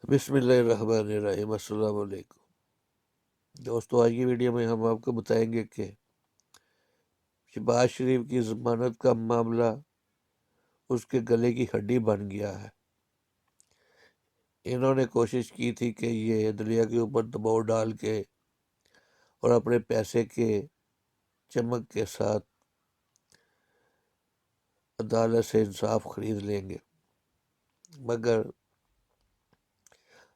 بسم اللہ الرحمن الرحیم۔ السلام علیکم دوستو، آج کی ویڈیو میں ہم آپ کو بتائیں گے کہ شہباز شریف کی ضمانت کا معاملہ اس کے گلے کی ہڈی بن گیا ہے۔ انہوں نے کوشش کی تھی کہ یہ عدلیہ کے اوپر دباؤ ڈال کے اور اپنے پیسے کے چمک کے ساتھ عدالت سے انصاف خرید لیں گے، مگر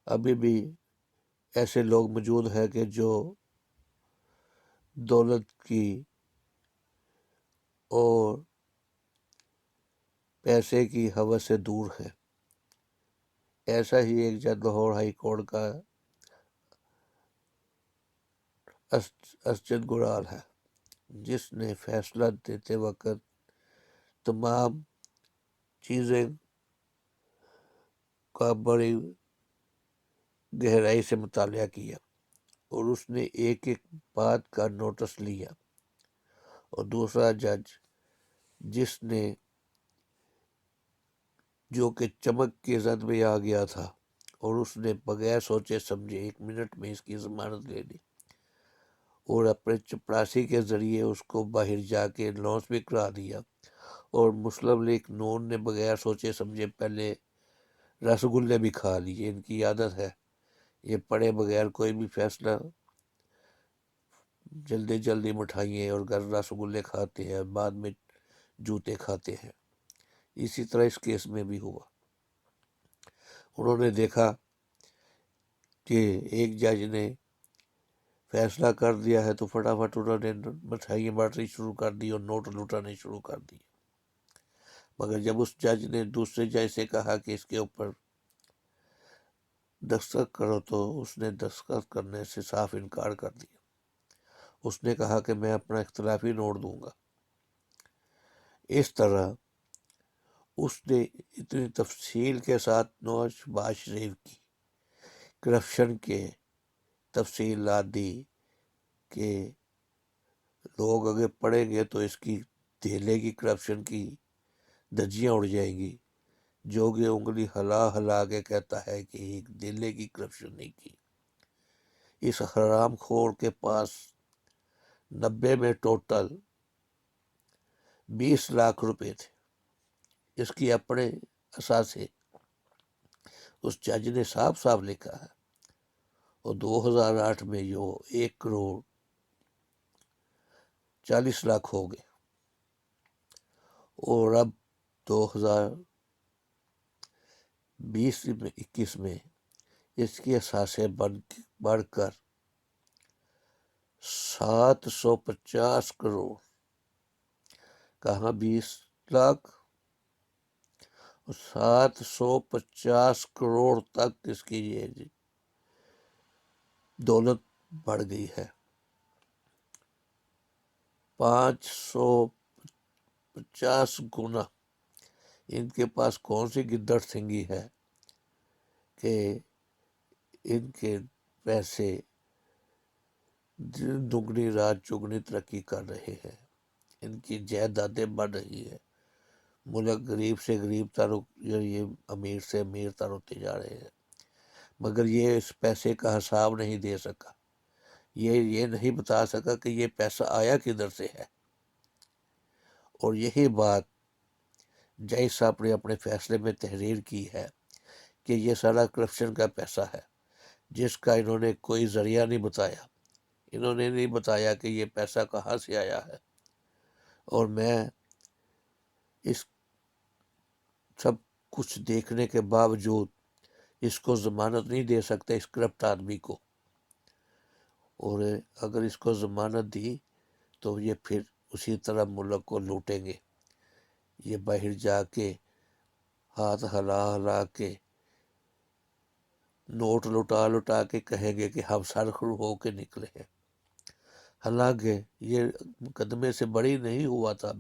ابھی بھی ایسے لوگ موجود ہیں کہ جو دولت کی اور پیسے کی ہوس سے دور ہے۔ ایسا ہی ایک جج لاہور ہائی کورٹ کا اسجد گرال ہے، جس نے فیصلہ دیتے وقت تمام چیزیں کا بڑی گہرائی سے مطالعہ کیا اور اس نے ایک ایک بات کا نوٹس لیا، اور دوسرا جج جس نے جو کہ چمک کے زد میں آ گیا تھا اور اس نے بغیر سوچے سمجھے 1 منٹ میں اس کی ضمانت لے لی اور اپنے چپڑاسی کے ذریعے اس کو باہر جا کے لانچ بھی کرا دیا۔ اور مسلم لیگ نون نے بغیر سوچے سمجھے پہلے رس گلے بھی کھا لیے۔ ان کی عادت ہے، یہ پڑھے بغیر کوئی بھی فیصلہ جلدی جلدی مٹھائیے اور رس گلے کھاتے ہیں، بعد میں جوتے کھاتے ہیں۔ اسی طرح اس کیس میں بھی ہوا۔ انہوں نے دیکھا کہ ایک جج نے فیصلہ کر دیا ہے تو فٹافٹ انہوں نے مٹھائیاں بانٹنی شروع کر دی اور نوٹ لوٹانے شروع کر دی، مگر جب اس جج نے دوسرے جج سے کہا کہ اس کے اوپر دستخط کرو تو اس نے دستخط کرنے سے صاف انکار کر دیا۔ اس نے کہا کہ میں اپنا اختلافی نوٹ دوں گا۔ اس طرح اس نے اتنی تفصیل کے ساتھ شہباز شریف کی کرپشن کے تفصیلات دی کہ لوگ اگر پڑھیں گے تو اس کی دھیلے کی کرپشن کی دھجیاں اڑ جائیں گی، جو کہ انگلی ہلا ہلا کے کہتا ہے کہ ایک دھیلے کی کرپشن نہیں کی۔ اس حرام خور کے پاس 90 میں ٹوٹل 20 لاکھ روپے تھے۔ اس کی اپنے اثاثے اس جج نے صاف صاف لکھا ہے، اور 2008 میں جو 1 کروڑ 40 لاکھ ہو گئے، اور اب 2020-21 میں اس کی اثاثے بڑھ کر 750 کروڑ، کہاں 20 لاکھ، 750 کروڑ تک اس کی یہ دولت بڑھ گئی ہے۔ 550 گنا۔ ان کے پاس کون سی گدڑ سنگی ہے کہ ان کے پیسے دگنی رات چگنی ترقی کر رہے ہیں، ان کی جائیدادیں بڑھ رہی ہیں، ملک غریب سے غریب تر، یہ امیر سے امیر تر ہوتے جا رہے ہیں، مگر یہ اس پیسے کا حساب نہیں دے سکا۔ یہ نہیں بتا سکا کہ یہ پیسہ آیا کدھر سے ہے۔ اور یہی بات جج صاحب نے اپنے فیصلے میں تحریر کی ہے کہ یہ سارا کرپشن کا پیسہ ہے، جس کا انہوں نے کوئی ذریعہ نہیں بتایا۔ انہوں نے نہیں بتایا کہ یہ پیسہ کہاں سے آیا ہے، اور میں اس سب کچھ دیکھنے کے باوجود اس کو ضمانت نہیں دے سکتے، اس کرپٹ آدمی کو۔ اور اگر اس کو ضمانت دی تو یہ پھر اسی طرح ملک کو لوٹیں گے۔ یہ باہر جا کے ہاتھ ہلا ہلا کے نوٹ لٹا لٹا کے کہیں گے کہ ہم سرخرو ہو کے نکلے ہیں، حالانکہ یہ مقدمے سے بری نہیں ہوا تھا۔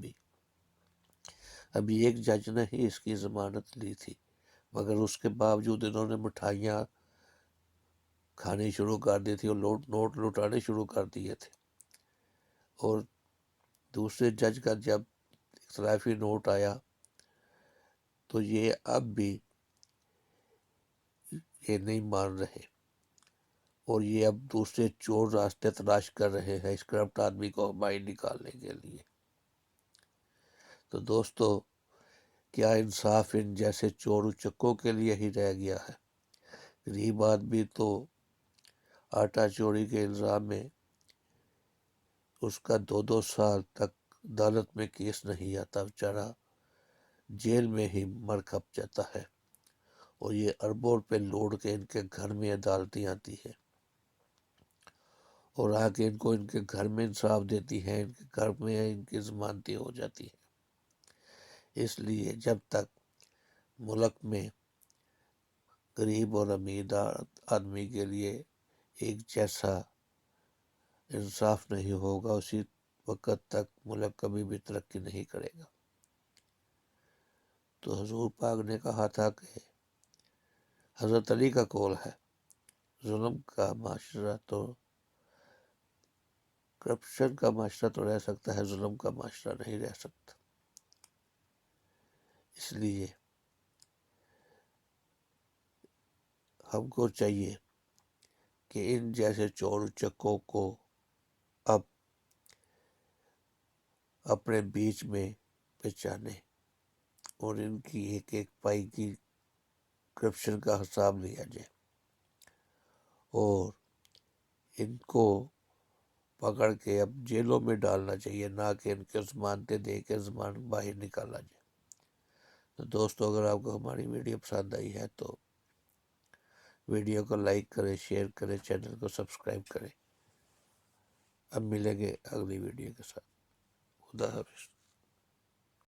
ابھی ایک جج نے ہی اس کی ضمانت لی تھی، مگر اس کے باوجود انہوں نے مٹھائیاں کھانی شروع کر دی تھی اور نوٹ لٹانے شروع کر دیے تھے۔ اور دوسرے جج کا جب اختلافی نوٹ آیا تو یہ اب بھی یہ نہیں مان رہے، اور یہ اب دوسرے چور راستے تلاش کر رہے ہیں اس کرپٹ آدمی کو باہر نکالنے کے لیے۔ تو دوستو، کیا انصاف ان جیسے چور اچکوں کے لیے ہی رہ گیا ہے؟ غریب آدمی تو آٹا چوری کے الزام میں اس کا 2 سال تک عدالت میں کیس نہیں آتا، بیچارہ جیل میں ہی مر کھپ جاتا ہے، اور یہ اربوں روپے لوٹ کے ان کے گھر میں عدالتیں آتی ہے، اور آ کے ان کے گھر میں انصاف دیتی ہے، ان کے گھر میں ان کی ضمانتیں ہو جاتی ہیں۔ اس لیے جب تک ملک میں غریب اور امیر آدمی کے لیے ایک جیسا انصاف نہیں ہوگا، اسی وقت تک ملک کبھی بھی ترقی نہیں کرے گا۔ تو حضور پاک نے کہا تھا کہ حضرت علی کا قول ہے، ظلم کا معاشرہ تو کرپشن کا معاشرہ تو رہ سکتا ہے، ظلم کا معاشرہ نہیں رہ سکتا۔ اس لیے ہم کو چاہیے کہ ان جیسے چور اچکوں کو اب اپنے بیچ میں پہچانے، اور ان کی ایک ایک پائی کی کرپشن کا حساب لیا جائے، اور ان کو پکڑ کے اب جیلوں میں ڈالنا چاہیے، نہ کہ ان کے ضمانتیں دے کے باہر نکالا جائے۔ تو دوستو، اگر آپ کو ہماری ویڈیو پسند آئی ہے تو ویڈیو کو لائک کریں، شیئر کریں، چینل کو سبسکرائب کریں۔ اب ملیں گے اگلی ویڈیو کے ساتھ۔ خدا حافظ۔